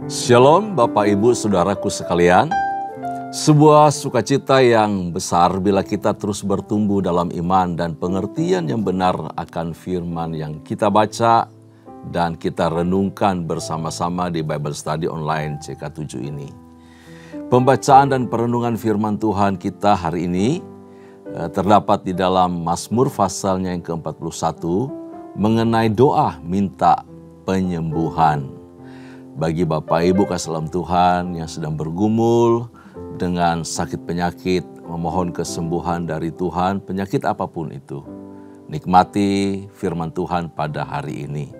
Shalom Bapak Ibu Saudaraku sekalian. Sebuah sukacita yang besar bila kita terus bertumbuh dalam iman dan pengertian yang benar akan firman yang kita baca dan kita renungkan bersama-sama di Bible Study Online CK7 ini. Pembacaan dan perenungan firman Tuhan kita hari ini terdapat di dalam Mazmur pasalnya yang ke-41 mengenai doa minta penyembuhan. Bagi Bapak Ibu kasih dalam Tuhan yang sedang bergumul dengan sakit penyakit, memohon kesembuhan dari Tuhan, penyakit apapun itu. Nikmati firman Tuhan pada hari ini.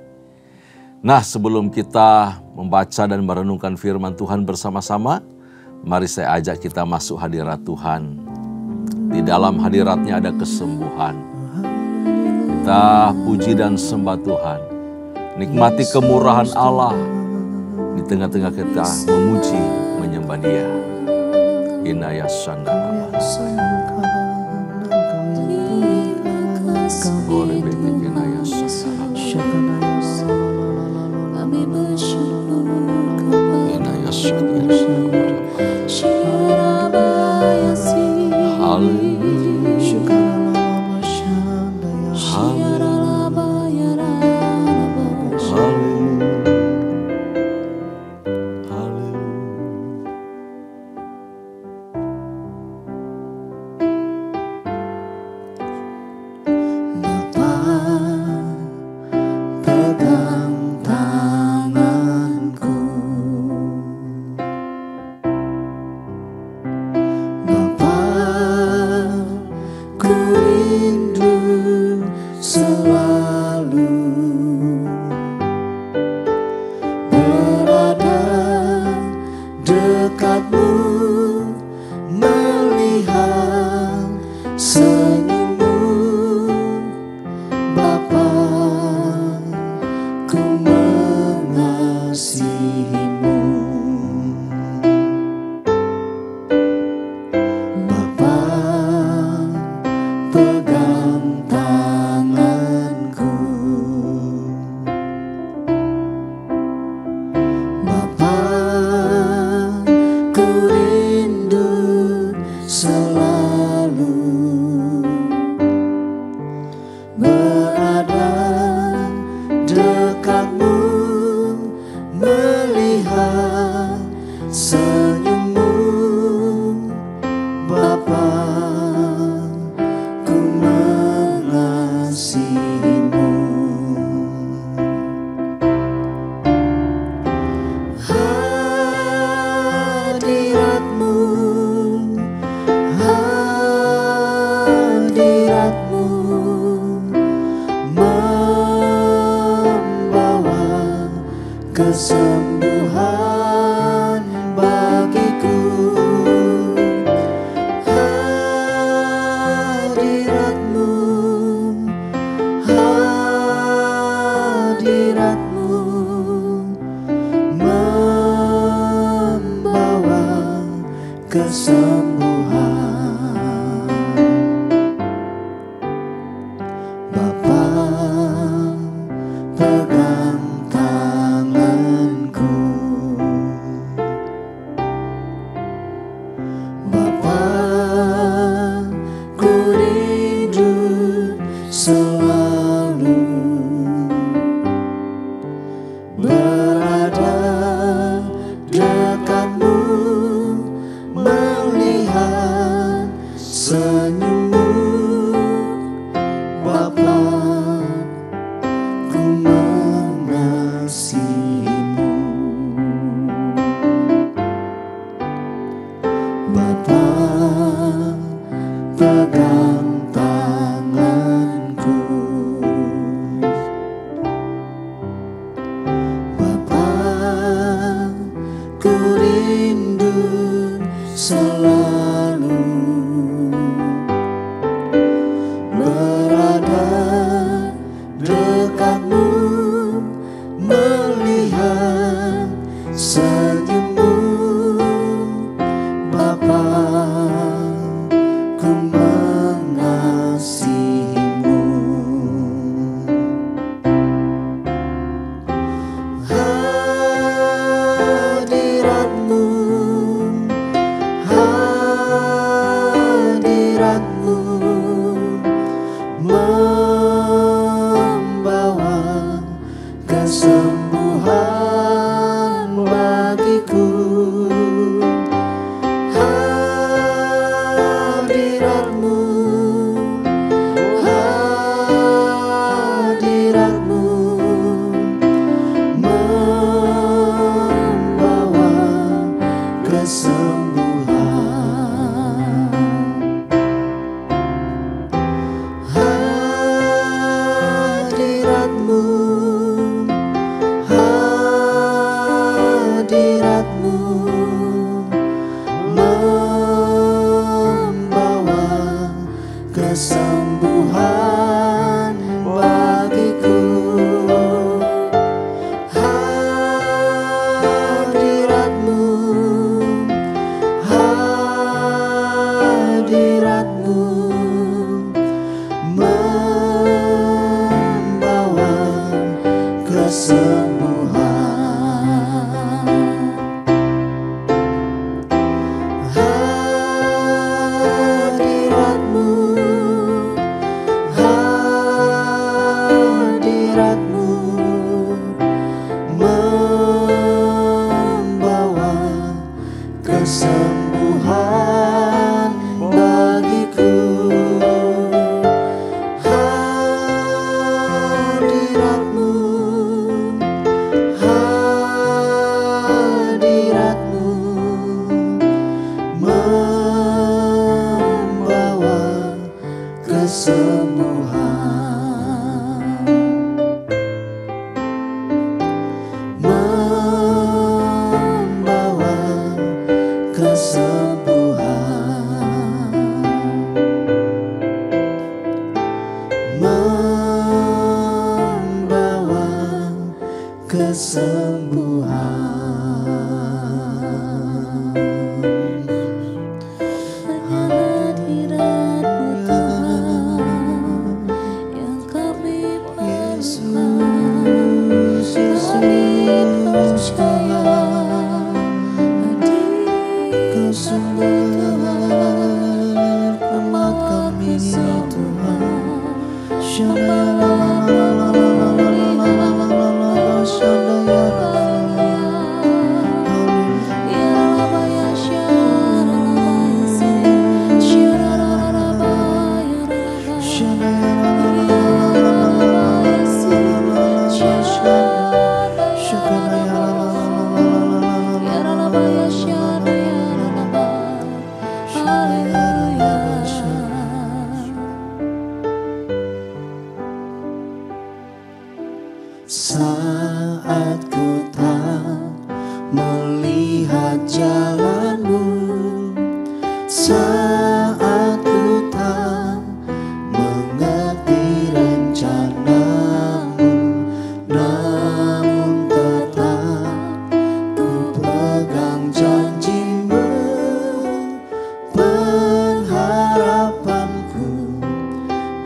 Nah, sebelum kita membaca dan merenungkan firman Tuhan bersama-sama, mari saya ajak kita masuk hadirat Tuhan. Di dalam hadiratnya ada kesembuhan. Kita puji dan sembah Tuhan. Nikmati kemurahan Allah. Di tengah-tengah kita memuji, menyembah Dia. Inaya sandalaba. Boleh betik inaya sandalaba. Inaya sandalaba. Kesembuhan bagiku, hadiratmu, hadiratmu membawa kesembuhan. Bapa pegang tanganku, Bapa ku rindu selalu berada dekatmu, melihat senyummu, Bapa ku mengasihimu. Bapa pegang tanganku, Bapa ku rindu selalu berada dekatmu, melihat hadiratmu membawa kesembuhan bagiku. Hadiratmu, hadiratmu membawa kesembuhan. Hadiratmu, hadiratmu membawa kesembuhan bagiku. Hadiratmu, hadiratmu membawa kesembuhan, membawa kesembuhan, membawa kesembuhan. Hadirat-Mu Tuhan yang kami Yesus, Yesus, percaya. Kau sungguh Tuhan, rahmat kami Tuhan. Saat ku tak melihat jalan-Mu, saat ku tak mengerti rencana-Mu, namun tetap ku pegang janji-Mu. Pengharapanku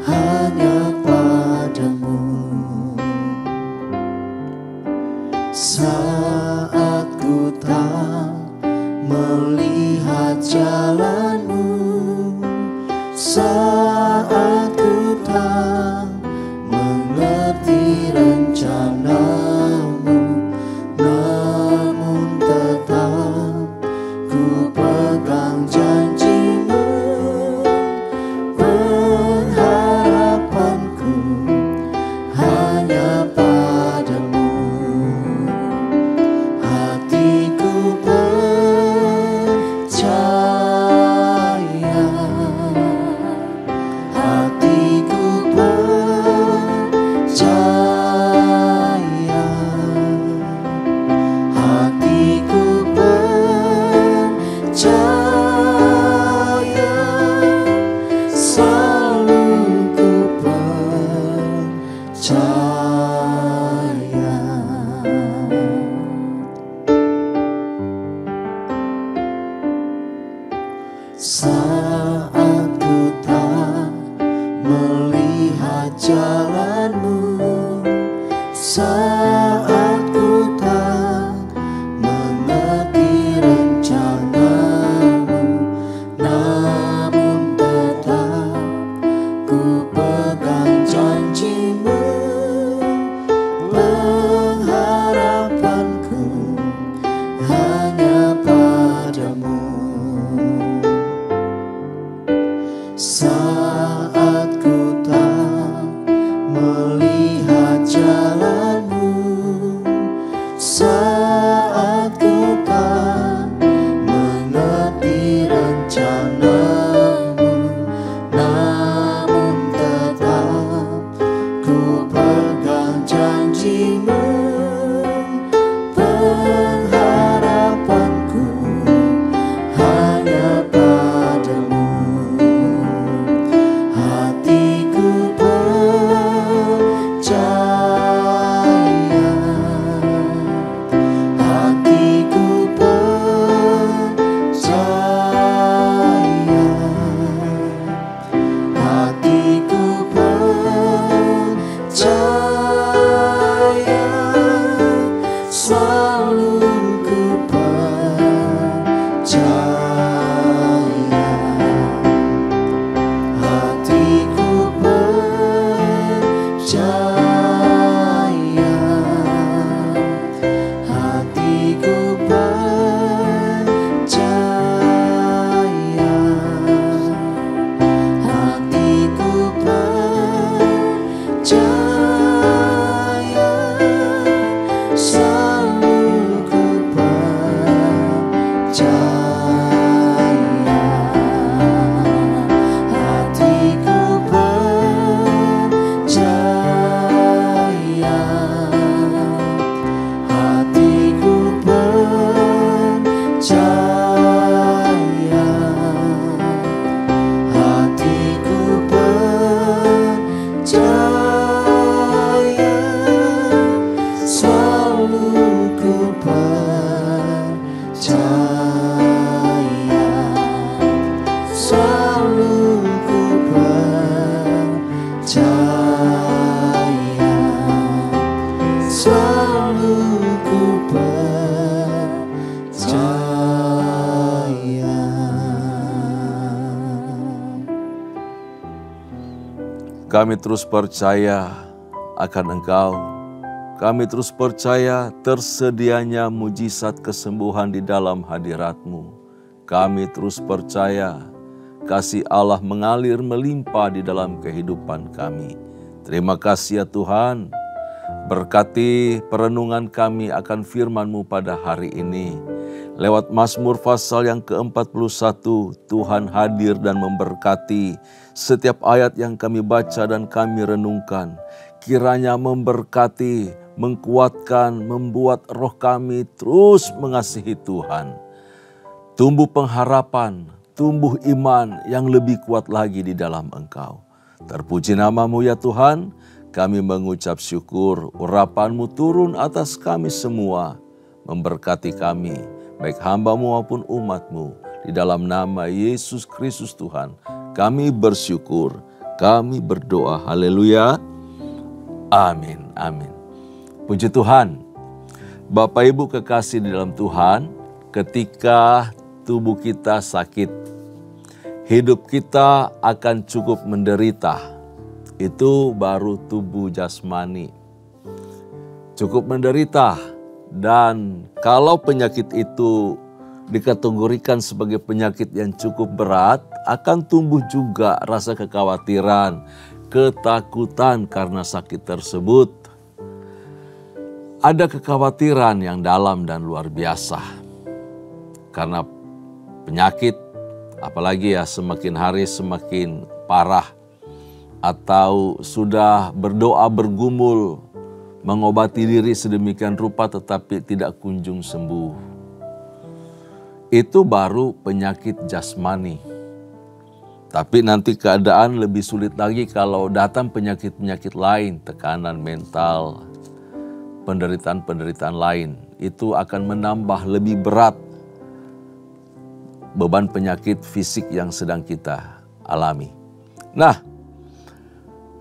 hanya padamu. Saat ku tak melihat jalan-Mu, saat ku tak mengerti rencana-Mu, namun tetap ku pegang janji-Mu. Pengharapanku hanya padamu. Hatiku percaya, hatiku percaya, hatiku percaya, selalu ku percaya. Saat ku tak melihat jalan-Mu, saat ku tak mengerti rencana-Mu, namun tetap ku pegang janji-Mu. Pengharapanku hanya padamu. selalu ku percaya, hatiku percaya, hatiku percaya, hatiku percaya, selalu ku percaya, hatiku percaya, hatiku percaya, hatiku percaya, selalu ku percaya, selalu ku percaya, selalu ku percaya. Kami terus percaya akan Engkau. Kami terus percaya tersedianya mujizat kesembuhan di dalam hadirat-Mu. Kami terus percaya kasih Allah mengalir melimpah di dalam kehidupan kami. Terima kasih ya Tuhan. Berkati perenungan kami akan firman-Mu pada hari ini. Lewat Mazmur pasal yang ke-41, Tuhan hadir dan memberkati setiap ayat yang kami baca dan kami renungkan. Kiranya memberkati, mengkuatkan, membuat roh kami terus mengasihi Tuhan. Tumbuh pengharapan, tumbuh iman yang lebih kuat lagi di dalam Engkau. Terpuji nama-Mu ya Tuhan, kami mengucap syukur, urapan-Mu turun atas kami semua, memberkati kami, baik hamba-Mu maupun umat-Mu. Di dalam nama Yesus Kristus Tuhan, kami bersyukur, kami berdoa, haleluya, amin, amin. Puji Tuhan, Bapak Ibu kekasih di dalam Tuhan, ketika tubuh kita sakit, hidup kita akan cukup menderita. Itu baru tubuh jasmani. Cukup menderita. Dan kalau penyakit itu dikategorikan sebagai penyakit yang cukup berat, akan tumbuh juga rasa kekhawatiran, ketakutan karena sakit tersebut. Ada kekhawatiran yang dalam dan luar biasa. Karena penyakit, apalagi ya semakin hari semakin parah. Atau sudah berdoa bergumul, mengobati diri sedemikian rupa tetapi tidak kunjung sembuh. Itu baru penyakit jasmani. Tapi nanti keadaan lebih sulit lagi kalau datang penyakit-penyakit lain, tekanan mental, penderitaan-penderitaan lain. Itu akan menambah lebih berat beban penyakit fisik yang sedang kita alami. Nah,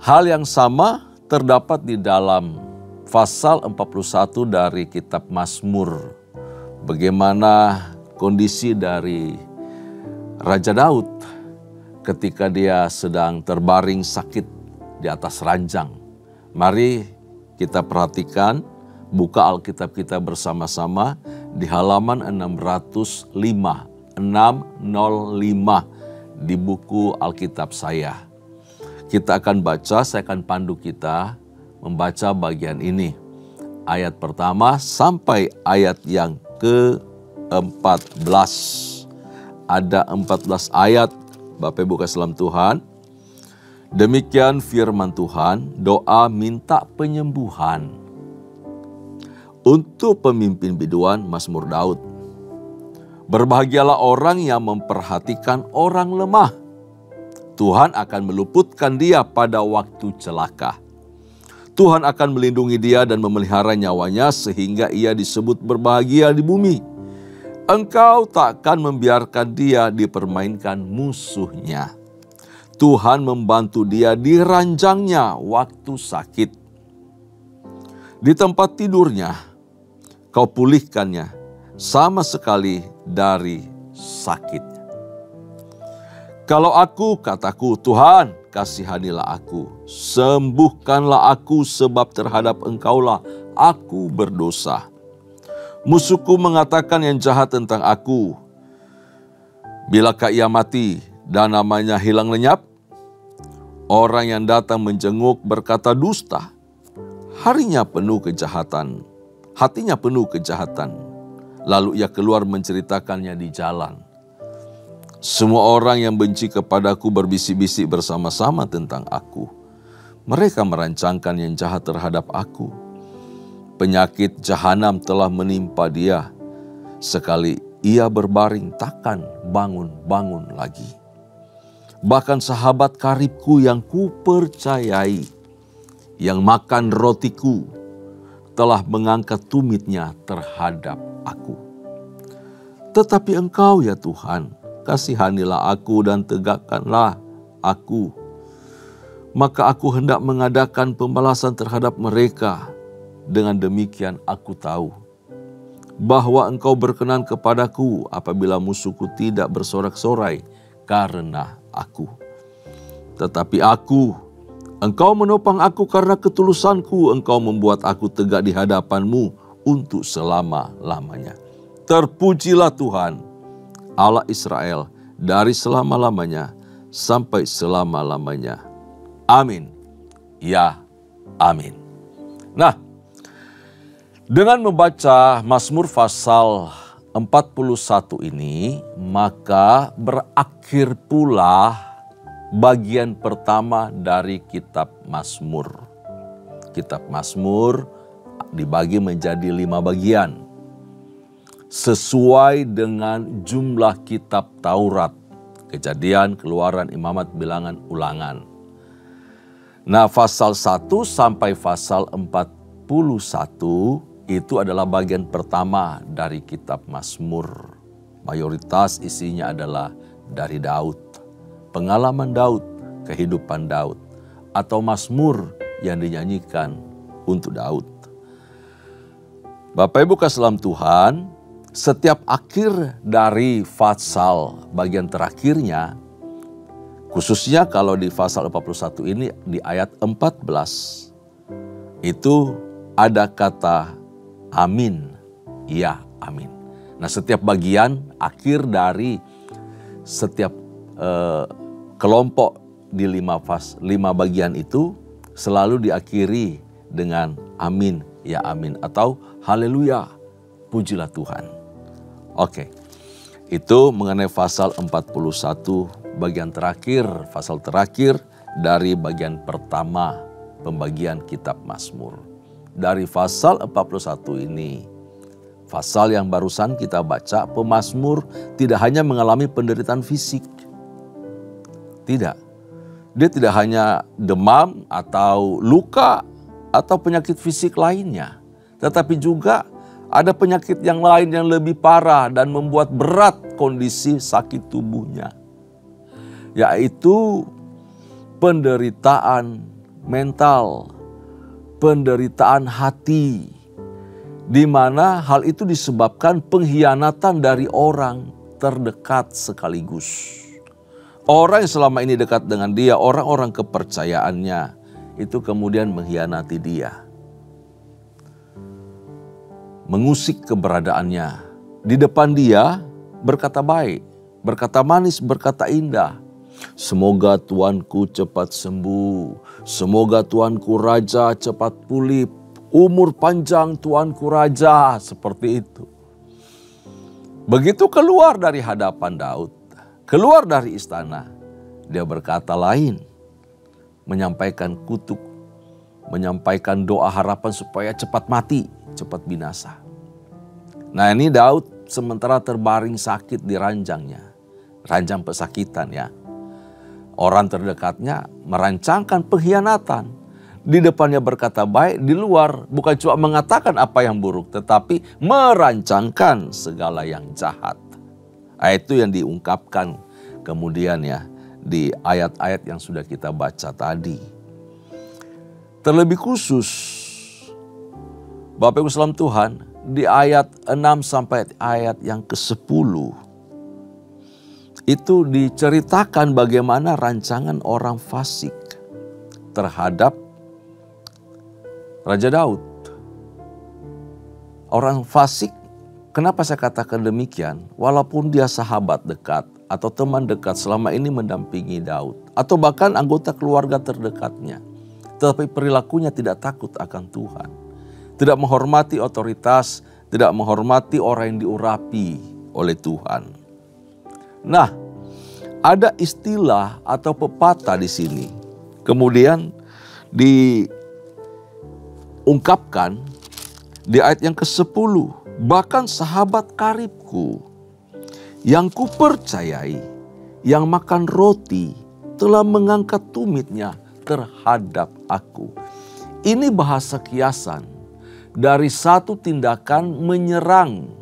hal yang sama terdapat di dalam pasal 41 dari kitab Mazmur. Bagaimana kondisi dari Raja Daud ketika dia sedang terbaring sakit di atas ranjang. Mari kita perhatikan, buka Alkitab kita bersama-sama di halaman 605 di buku Alkitab saya. Kita akan baca, saya akan pandu kita membaca bagian ini. Ayat pertama sampai ayat yang ke-14. Ada 14 ayat, Bapak Ibu kasih salam Tuhan. Demikian firman Tuhan, doa minta penyembuhan. Untuk pemimpin biduan Mazmur Daud. Berbahagialah orang yang memperhatikan orang lemah. Tuhan akan meluputkan dia pada waktu celaka. Tuhan akan melindungi dia dan memelihara nyawanya sehingga ia disebut berbahagia di bumi. Engkau takkan membiarkan dia dipermainkan musuhnya. Tuhan membantu dia di ranjangnya waktu sakit. Di tempat tidurnya, Kau pulihkannya sama sekali dari sakitnya. Kalau aku, kataku, Tuhan, kasihanilah aku, sembuhkanlah aku sebab terhadap Engkaulah aku berdosa. Musuhku mengatakan yang jahat tentang aku. Bilakah ia mati dan namanya hilang lenyap? Orang yang datang menjenguk berkata dusta. Hatinya penuh kejahatan. Lalu ia keluar menceritakannya di jalan. Semua orang yang benci kepadaku berbisik-bisik bersama-sama tentang aku. Mereka merancangkan yang jahat terhadap aku. Penyakit jahanam telah menimpa dia. Sekali ia berbaring takkan bangun-bangun lagi. Bahkan sahabat karibku yang kupercayai, yang makan rotiku, telah mengangkat tumitnya terhadap aku. Tetapi Engkau ya Tuhan, kasihanilah aku dan tegakkanlah aku. Maka aku hendak mengadakan pembalasan terhadap mereka. Dengan demikian aku tahu bahwa Engkau berkenan kepadaku apabila musuhku tidak bersorak-sorai karena aku. Tetapi aku, Engkau menopang aku karena ketulusanku. Engkau membuat aku tegak di hadapan-Mu untuk selama-lamanya. Terpujilah Tuhan, Allah Israel, dari selama-lamanya sampai selama-lamanya. Amin. Ya, amin. Nah, dengan membaca Mazmur pasal 41 ini, maka berakhir pula bagian pertama dari kitab Mazmur. Kitab Mazmur dibagi menjadi 5 bagian. Sesuai dengan jumlah kitab Taurat, Kejadian, Keluaran, Imamat, Bilangan, Ulangan. Nah, pasal 1 sampai pasal 41 itu adalah bagian pertama dari kitab Mazmur. Mayoritas isinya adalah dari Daud. Pengalaman Daud, kehidupan Daud, atau Mazmur yang dinyanyikan untuk Daud. Bapak Ibu kasih dalam Tuhan, setiap akhir dari pasal bagian terakhirnya, khususnya kalau di pasal 41 ini di ayat 14, itu ada kata amin, ya amin. Nah, setiap bagian akhir dari setiap kelompok di 5 bagian itu selalu diakhiri dengan amin, ya amin, atau haleluya, pujilah Tuhan. Oke, itu mengenai pasal 41 bagian terakhir, pasal terakhir dari bagian pertama pembagian kitab Mazmur. Dari pasal 41 ini, pasal yang barusan kita baca, pemazmur tidak hanya mengalami penderitaan fisik. Tidak. Dia tidak hanya demam atau luka atau penyakit fisik lainnya. Tetapi juga ada penyakit yang lain yang lebih parah dan membuat berat kondisi sakit tubuhnya. Yaitu penderitaan mental, penderitaan hati, di mana hal itu disebabkan pengkhianatan dari orang terdekat sekaligus. Orang yang selama ini dekat dengan dia, orang-orang kepercayaannya, itu kemudian mengkhianati dia. Mengusik keberadaannya. Di depan dia berkata baik, berkata manis, berkata indah. Semoga Tuanku cepat sembuh. Semoga Tuanku Raja cepat pulih. Umur panjang Tuanku Raja, seperti itu. Begitu keluar dari hadapan Daud, keluar dari istana, dia berkata lain, menyampaikan kutuk, menyampaikan doa harapan supaya cepat mati, cepat binasa. Nah, ini Daud sementara terbaring sakit di ranjangnya, ranjang pesakitan ya. Orang terdekatnya merancangkan pengkhianatan. Di depannya berkata baik, di luar bukan cuma mengatakan apa yang buruk, tetapi merancangkan segala yang jahat. Itu yang diungkapkan kemudian ya di ayat-ayat yang sudah kita baca tadi. Terlebih khusus, Bapak Ibu salam Tuhan, di ayat 6 sampai ayat yang ke-10 itu diceritakan bagaimana rancangan orang fasik terhadap Raja Daud. Orang fasik, kenapa saya katakan demikian? Walaupun dia sahabat dekat atau teman dekat selama ini mendampingi Daud, atau bahkan anggota keluarga terdekatnya, tetapi perilakunya tidak takut akan Tuhan, tidak menghormati otoritas, tidak menghormati orang yang diurapi oleh Tuhan. Nah, ada istilah atau pepatah di sini. Kemudian diungkapkan di ayat yang ke-10, bahkan sahabat karibku yang kupercayai, yang makan roti, telah mengangkat tumitnya terhadap aku. Ini bahasa kiasan dari satu tindakan menyerang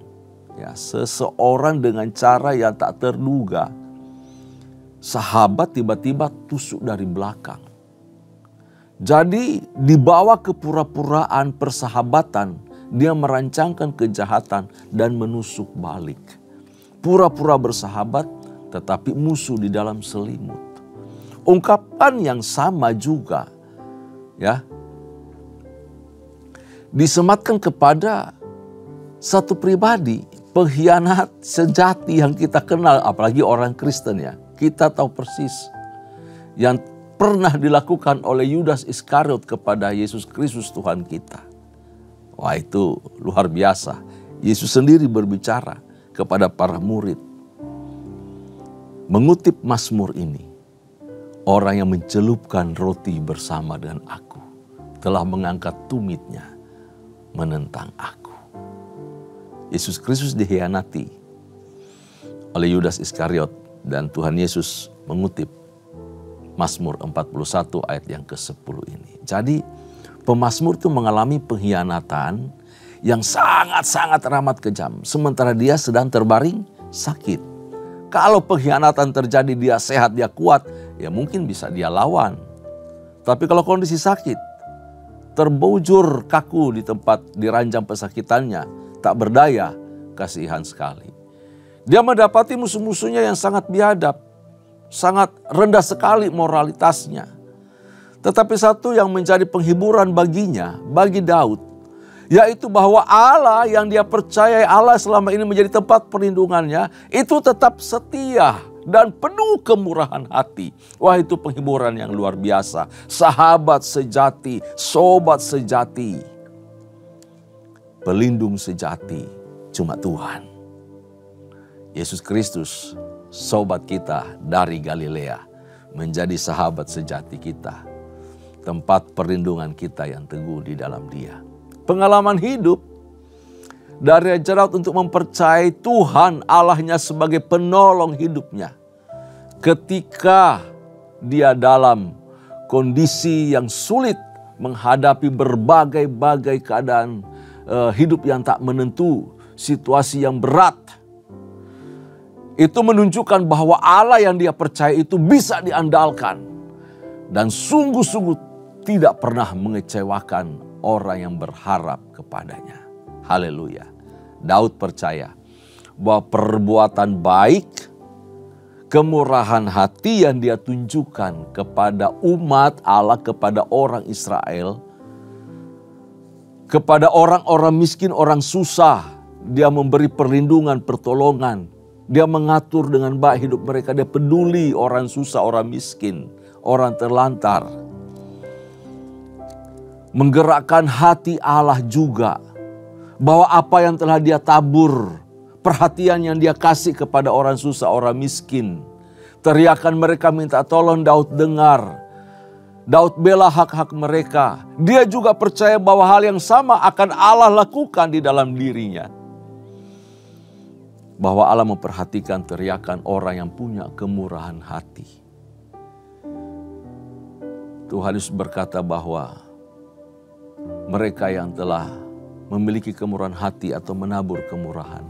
seseorang dengan cara yang tak terduga. Sahabat tiba-tiba tusuk dari belakang. Jadi di bawah kepura-puraan persahabatan, dia merancangkan kejahatan dan menusuk balik. Pura-pura bersahabat tetapi musuh di dalam selimut. Ungkapan yang sama juga disematkan kepada satu pribadi, pengkhianat sejati yang kita kenal, apalagi orang Kristen ya. Kita tahu persis yang pernah dilakukan oleh Yudas Iskariot kepada Yesus Kristus Tuhan kita. Wah, itu luar biasa. Yesus sendiri berbicara kepada para murid. Mengutip Mazmur ini, orang yang mencelupkan roti bersama dengan aku telah mengangkat tumitnya menentang aku. Yesus Kristus dikhianati oleh Yudas Iskariot dan Tuhan Yesus mengutip Mazmur 41 ayat yang ke-10 ini. Jadi pemazmur itu mengalami pengkhianatan yang sangat-sangat amat kejam. Sementara dia sedang terbaring sakit. Kalau pengkhianatan terjadi dia sehat, dia kuat, ya mungkin bisa dia lawan. Tapi kalau kondisi sakit, terbujur kaku di tempat di ranjang pesakitannya, tak berdaya, kasihan sekali. Dia mendapati musuh-musuhnya yang sangat biadab, sangat rendah sekali moralitasnya. Tetapi satu yang menjadi penghiburan baginya, bagi Daud, yaitu bahwa Allah yang dia percayai, Allah selama ini menjadi tempat perlindungannya, itu tetap setia dan penuh kemurahan hati. Wah, itu penghiburan yang luar biasa. Sahabat sejati, sobat sejati, pelindung sejati, cuma Tuhan. Yesus Kristus, sobat kita dari Galilea, menjadi sahabat sejati kita. Tempat perlindungan kita yang teguh di dalam Dia. Pengalaman hidup dari Raja Daud untuk mempercayai Tuhan Allahnya sebagai penolong hidupnya. Ketika dia dalam kondisi yang sulit menghadapi berbagai-bagai keadaan hidup yang tak menentu, situasi yang berat. Itu menunjukkan bahwa Allah yang dia percaya itu bisa diandalkan. Dan sungguh-sungguh tidak pernah mengecewakan orang yang berharap kepadanya. Haleluya. Daud percaya bahwa perbuatan baik, kemurahan hati yang dia tunjukkan kepada umat Allah, kepada orang Israel, kepada orang-orang miskin, orang susah, dia memberi perlindungan, pertolongan. Dia mengatur dengan baik hidup mereka. Dia peduli orang susah, orang miskin, orang terlantar. Menggerakkan hati Allah juga. Bahwa apa yang telah dia tabur, perhatian yang dia kasih kepada orang susah, orang miskin. Teriakan mereka minta tolong, Daud dengar. Daud bela hak-hak mereka. Dia juga percaya bahwa hal yang sama akan Allah lakukan di dalam dirinya. Bahwa Allah memperhatikan teriakan orang yang punya kemurahan hati. Tuhan Yesus berkata bahwa mereka yang telah memiliki kemurahan hati atau menabur kemurahan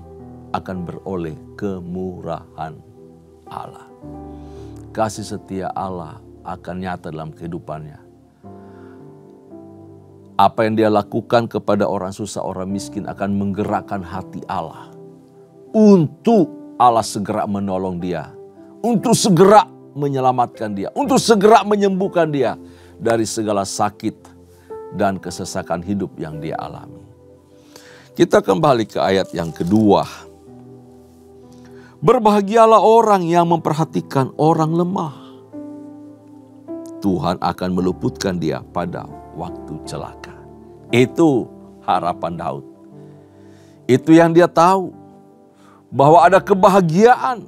akan beroleh kemurahan Allah. Kasih setia Allah akan nyata dalam kehidupannya. Apa yang dia lakukan kepada orang susah, orang miskin akan menggerakkan hati Allah. Untuk Allah segera menolong dia. Untuk segera menyelamatkan dia. Untuk segera menyembuhkan dia dari segala sakit dan kesesakan hidup yang dia alami. Kita kembali ke ayat yang kedua. Berbahagialah orang yang memperhatikan orang lemah. Tuhan akan meluputkan dia pada waktu celaka. Itu harapan Daud. Itu yang dia tahu. Bahwa ada kebahagiaan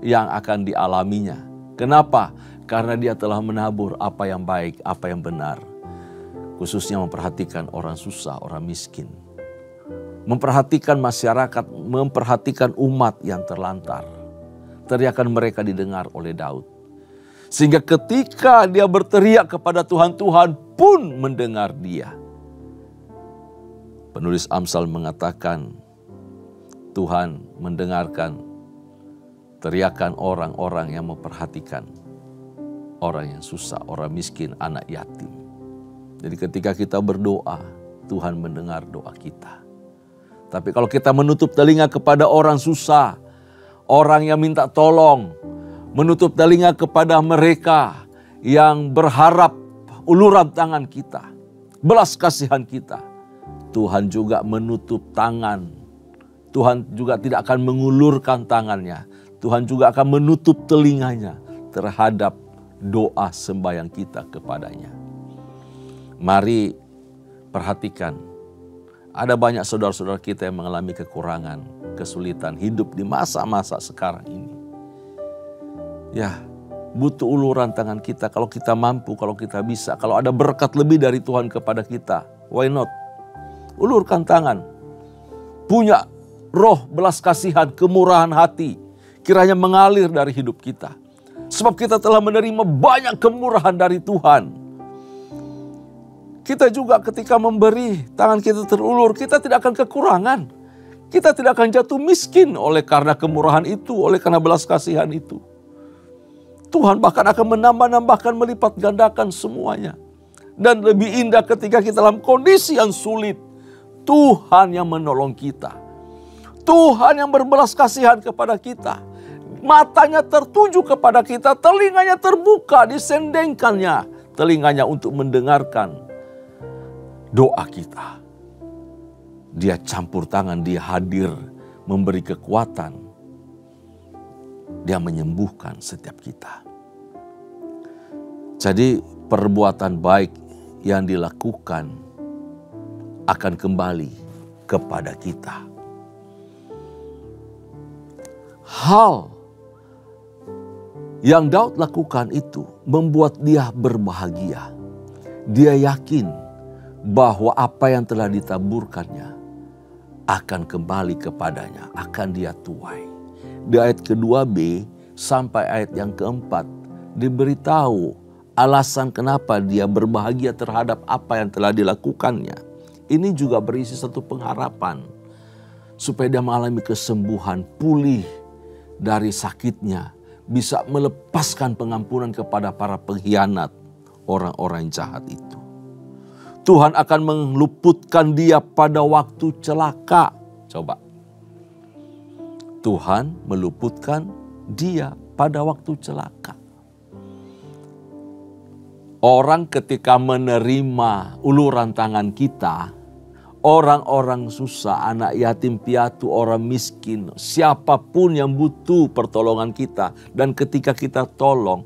yang akan dialaminya. Kenapa? Karena dia telah menabur apa yang baik, apa yang benar. Khususnya memperhatikan orang susah, orang miskin. Memperhatikan masyarakat, memperhatikan umat yang terlantar. Teriakan mereka didengar oleh Daud. Sehingga ketika dia berteriak kepada Tuhan, Tuhan pun mendengar dia. Penulis Amsal mengatakan, Tuhan mendengarkan teriakan orang-orang yang memperhatikan orang yang susah, orang miskin, anak yatim. Jadi ketika kita berdoa, Tuhan mendengar doa kita. Tapi kalau kita menutup telinga kepada orang susah, orang yang minta tolong, menutup telinga kepada mereka yang berharap uluran tangan kita, belas kasihan kita, Tuhan juga menutup tangan. Tuhan juga tidak akan mengulurkan tangannya. Tuhan juga akan menutup telinganya terhadap doa sembahyang kita kepadanya. Mari perhatikan. Ada banyak saudara-saudara kita yang mengalami kekurangan, kesulitan hidup di masa-masa sekarang ini. Ya, butuh uluran tangan kita kalau kita mampu, kalau kita bisa. Kalau ada berkat lebih dari Tuhan kepada kita, why not? Ulurkan tangan. Punya roh belas kasihan, kemurahan hati. Kiranya mengalir dari hidup kita. Sebab kita telah menerima banyak kemurahan dari Tuhan. Kita juga ketika memberi, tangan kita terulur, kita tidak akan kekurangan. Kita tidak akan jatuh miskin oleh karena kemurahan itu, oleh karena belas kasihan itu. Tuhan bahkan akan menambah-nambahkan, melipat gandakan semuanya. Dan lebih indah ketika kita dalam kondisi yang sulit, Tuhan yang menolong kita. Tuhan yang berbelas kasihan kepada kita. Matanya tertuju kepada kita, telinganya terbuka, disendengkannya telinganya untuk mendengarkan doa kita. Dia campur tangan, dia hadir, memberi kekuatan. Dia menyembuhkan setiap kita. Jadi perbuatan baik yang dilakukan akan kembali kepada kita. Hal yang Daud lakukan itu membuat dia berbahagia. Dia yakin bahwa apa yang telah ditaburkannya akan kembali kepadanya, akan dia tuai. Di ayat kedua B sampai ayat yang keempat diberitahu alasan kenapa dia berbahagia terhadap apa yang telah dilakukannya. Ini juga berisi satu pengharapan supaya dia mengalami kesembuhan, pulih dari sakitnya, bisa melepaskan pengampunan kepada para pengkhianat, orang-orang jahat itu. Tuhan akan meluputkan dia pada waktu celaka. Coba. Tuhan meluputkan dia pada waktu celaka. Orang ketika menerima uluran tangan kita, orang-orang susah, anak yatim piatu, orang miskin, siapapun yang butuh pertolongan kita, dan ketika kita tolong,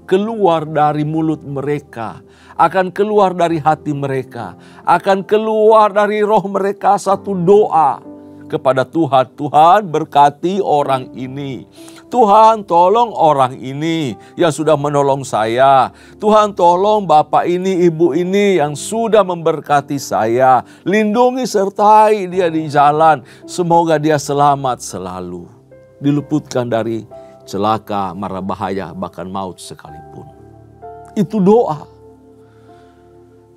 keluar dari mulut mereka, akan keluar dari hati mereka, akan keluar dari roh mereka satu doa kepada Tuhan. Tuhan berkati orang ini. Tuhan tolong orang ini yang sudah menolong saya. Tuhan tolong bapak ini, ibu ini yang sudah memberkati saya. Lindungi sertai dia di jalan. Semoga dia selamat selalu. Diluputkan dari celaka, mara bahaya, bahkan maut sekalipun. Itu doa.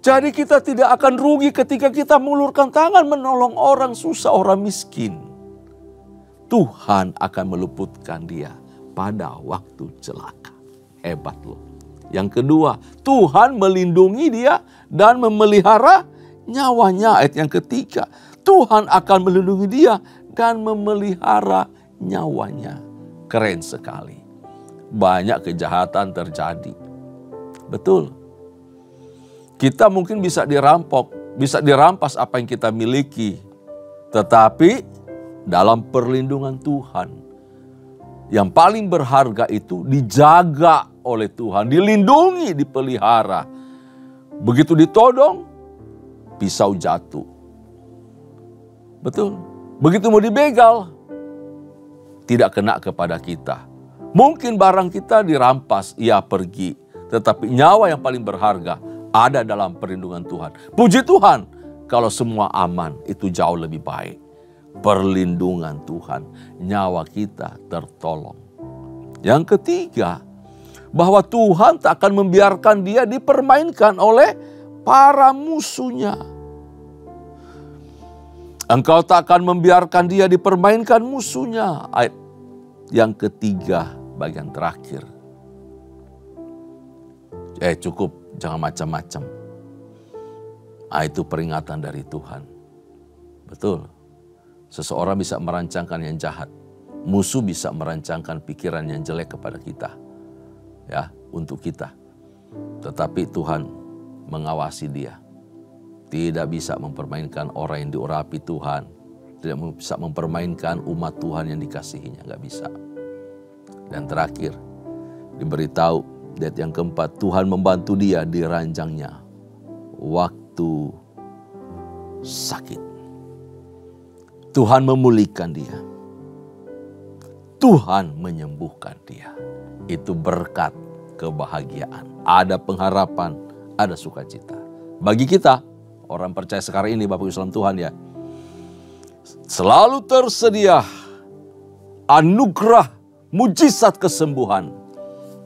Jadi kita tidak akan rugi ketika kita mengulurkan tangan menolong orang susah, orang miskin. Tuhan akan meluputkan dia pada waktu celaka. Hebat loh. Yang kedua, Tuhan melindungi dia dan memelihara nyawanya. Ayat yang ketiga, Tuhan akan melindungi dia dan memelihara nyawanya. Keren sekali. Banyak kejahatan terjadi. Betul. Kita mungkin bisa dirampok, bisa dirampas apa yang kita miliki. Tetapi dalam perlindungan Tuhan, yang paling berharga itu dijaga oleh Tuhan, dilindungi, dipelihara. Begitu ditodong, pisau jatuh. Betul. Begitu mau dibegal, tidak kena kepada kita. Mungkin barang kita dirampas, ia pergi. Tetapi nyawa yang paling berharga ada dalam perlindungan Tuhan. Puji Tuhan, kalau semua aman, itu jauh lebih baik. Perlindungan Tuhan, nyawa kita tertolong. Yang ketiga, bahwa Tuhan tak akan membiarkan dia dipermainkan oleh para musuhnya. Engkau tak akan membiarkan dia dipermainkan musuhnya. Ayat yang ketiga, bagian terakhir. Cukup, jangan macam-macam. Itu peringatan dari Tuhan. Betul. Seseorang bisa merancangkan yang jahat. Musuh bisa merancangkan pikiran yang jelek kepada kita. Ya, untuk kita. Tetapi Tuhan mengawasi dia. Tidak bisa mempermainkan orang yang diurapi Tuhan. Tidak bisa mempermainkan umat Tuhan yang dikasihinya. Nggak bisa. Dan terakhir, diberitahu di ayat yang keempat, Tuhan membantu dia di ranjangnya waktu sakit. Tuhan memulihkan dia. Tuhan menyembuhkan dia. Itu berkat kebahagiaan. Ada pengharapan, ada sukacita. Bagi kita, orang percaya sekarang ini, Bapak Ibu salam Tuhan ya, selalu tersedia anugerah mujizat kesembuhan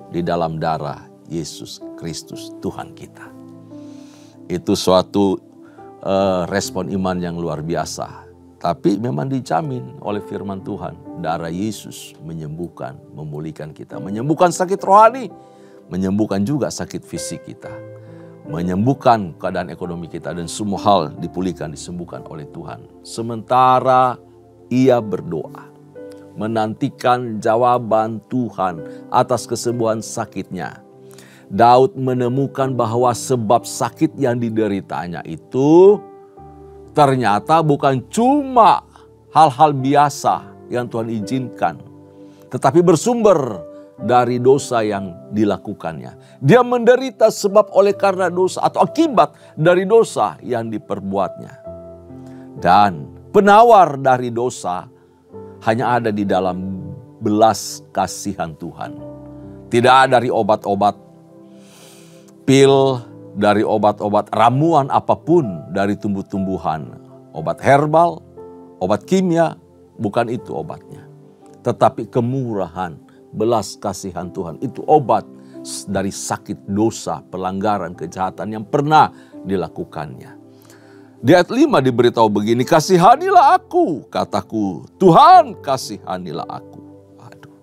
di dalam darah Yesus Kristus Tuhan kita. Itu suatu respon iman yang luar biasa. Tapi memang dijamin oleh firman Tuhan. Darah Yesus menyembuhkan, memulihkan kita. Menyembuhkan sakit rohani. Menyembuhkan juga sakit fisik kita. Menyembuhkan keadaan ekonomi kita. Dan semua hal dipulihkan, disembuhkan oleh Tuhan. Sementara ia berdoa, menantikan jawaban Tuhan atas kesembuhan sakitnya. Daud menemukan bahwa sebab sakit yang dideritanya itu ternyata bukan cuma hal-hal biasa yang Tuhan izinkan, tetapi bersumber dari dosa yang dilakukannya. Dia menderita sebab oleh karena dosa atau akibat dari dosa yang diperbuatnya. Dan penawar dari dosa hanya ada di dalam belas kasihan Tuhan. Tidak dari obat-obat, pil, dari obat-obat ramuan apapun, dari tumbuh-tumbuhan. Obat herbal, obat kimia, bukan itu obatnya. Tetapi kemurahan, belas kasihan Tuhan, itu obat dari sakit dosa, pelanggaran, kejahatan yang pernah dilakukannya. Di ayat 5 diberitahu begini, kasihanilah aku, kataku, Tuhan kasihanilah aku. Aduh,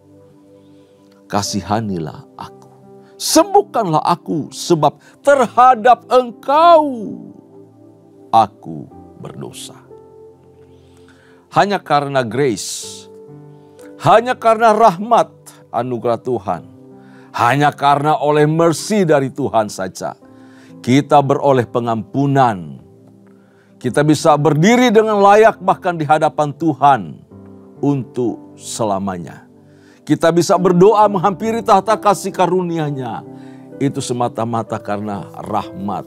kasihanilah aku. Sembuhkanlah aku sebab terhadap Engkau aku berdosa. Hanya karena grace, hanya karena rahmat anugerah Tuhan, hanya karena oleh mercy dari Tuhan saja, kita beroleh pengampunan. Kita bisa berdiri dengan layak bahkan di hadapan Tuhan untuk selamanya. Kita bisa berdoa menghampiri tahta kasih karunia-Nya. Itu semata-mata karena rahmat,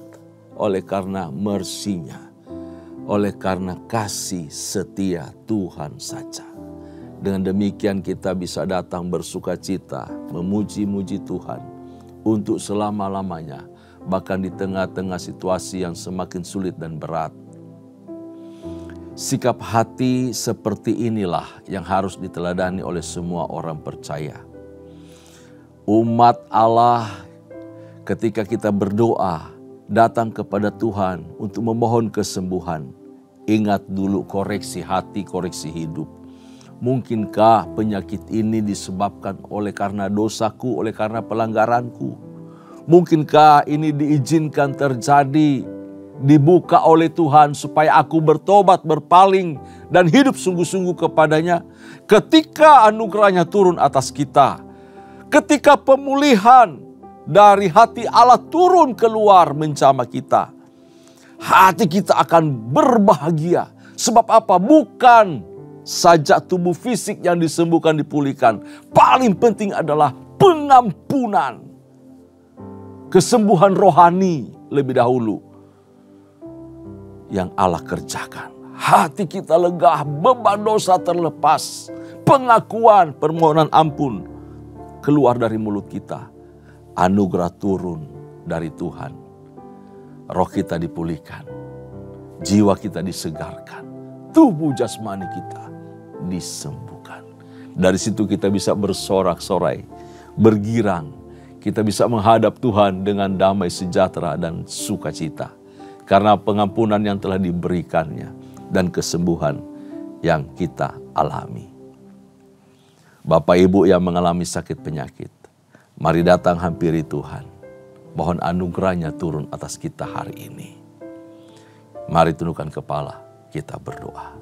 oleh karena mercy-Nya, oleh karena kasih setia Tuhan saja. Dengan demikian kita bisa datang bersukacita, memuji-muji Tuhan untuk selama-lamanya, bahkan di tengah-tengah situasi yang semakin sulit dan berat. Sikap hati seperti inilah yang harus diteladani oleh semua orang percaya. Umat Allah, ketika kita berdoa, datang kepada Tuhan untuk memohon kesembuhan, ingat dulu koreksi hati, koreksi hidup. Mungkinkah penyakit ini disebabkan oleh karena dosaku, oleh karena pelanggaranku? Mungkinkah ini diizinkan terjadi, dibuka oleh Tuhan supaya aku bertobat, berpaling, dan hidup sungguh-sungguh kepadanya. Ketika anugerahnya turun atas kita, ketika pemulihan dari hati Allah turun keluar menjamah kita, hati kita akan berbahagia. Sebab apa? Bukan saja tubuh fisik yang disembuhkan, dipulihkan. Paling penting adalah pengampunan. Kesembuhan rohani lebih dahulu yang Allah kerjakan. Hati kita lega, beban dosa terlepas. Pengakuan, permohonan ampun keluar dari mulut kita. Anugerah turun dari Tuhan. Roh kita dipulihkan. Jiwa kita disegarkan. Tubuh jasmani kita disembuhkan. Dari situ kita bisa bersorak-sorai, bergirang. Kita bisa menghadap Tuhan dengan damai sejahtera dan sukacita. Karena pengampunan yang telah diberikannya dan kesembuhan yang kita alami. Bapak Ibu yang mengalami sakit penyakit, mari datang hampiri Tuhan. Mohon anugerahnya turun atas kita hari ini. Mari tundukkan kepala, kita berdoa.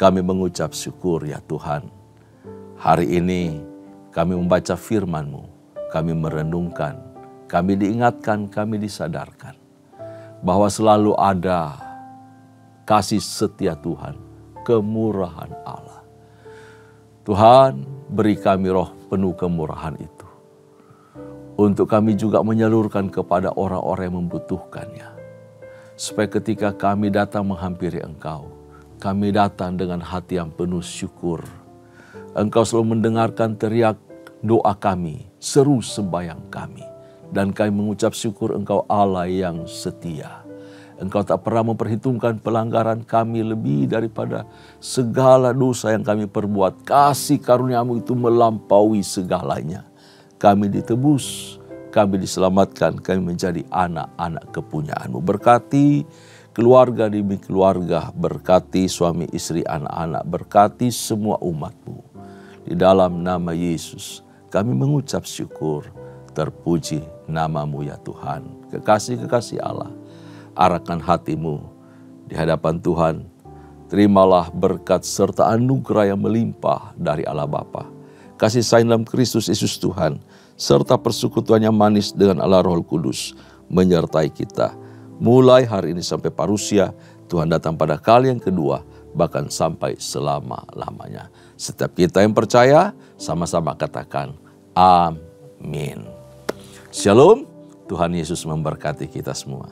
Kami mengucap syukur ya Tuhan. Hari ini kami membaca firman-Mu. Kami merenungkan, kami diingatkan, kami disadarkan bahwa selalu ada kasih setia Tuhan, kemurahan Allah. Tuhan, beri kami roh penuh kemurahan itu, untuk kami juga menyalurkan kepada orang-orang yang membutuhkannya. Supaya ketika kami datang menghampiri Engkau, kami datang dengan hati yang penuh syukur. Engkau selalu mendengarkan teriak doa kami, seru sembahyang kami. Dan kami mengucap syukur Engkau Allah yang setia. Engkau tak pernah memperhitungkan pelanggaran kami lebih daripada segala dosa yang kami perbuat. Kasih karunia-Mu itu melampaui segalanya. Kami ditebus, kami diselamatkan, kami menjadi anak-anak kepunyaan-Mu. Berkati keluarga demi keluarga, berkati suami istri anak-anak, berkati semua umat-Mu. Di dalam nama Yesus kami mengucap syukur, terpuji nama-Mu ya Tuhan. Kekasih-kekasih Allah, arahkan hatimu di hadapan Tuhan. Terimalah berkat serta anugerah yang melimpah dari Allah Bapa. Kasih sayang dalam Kristus Yesus Tuhan, serta persekutuan yang manis dengan Allah Roh Kudus menyertai kita. Mulai hari ini sampai parusia, Tuhan datang pada kali yang kedua, bahkan sampai selama-lamanya. Setiap kita yang percaya, sama-sama katakan, amin. Shalom, Tuhan Yesus memberkati kita semua.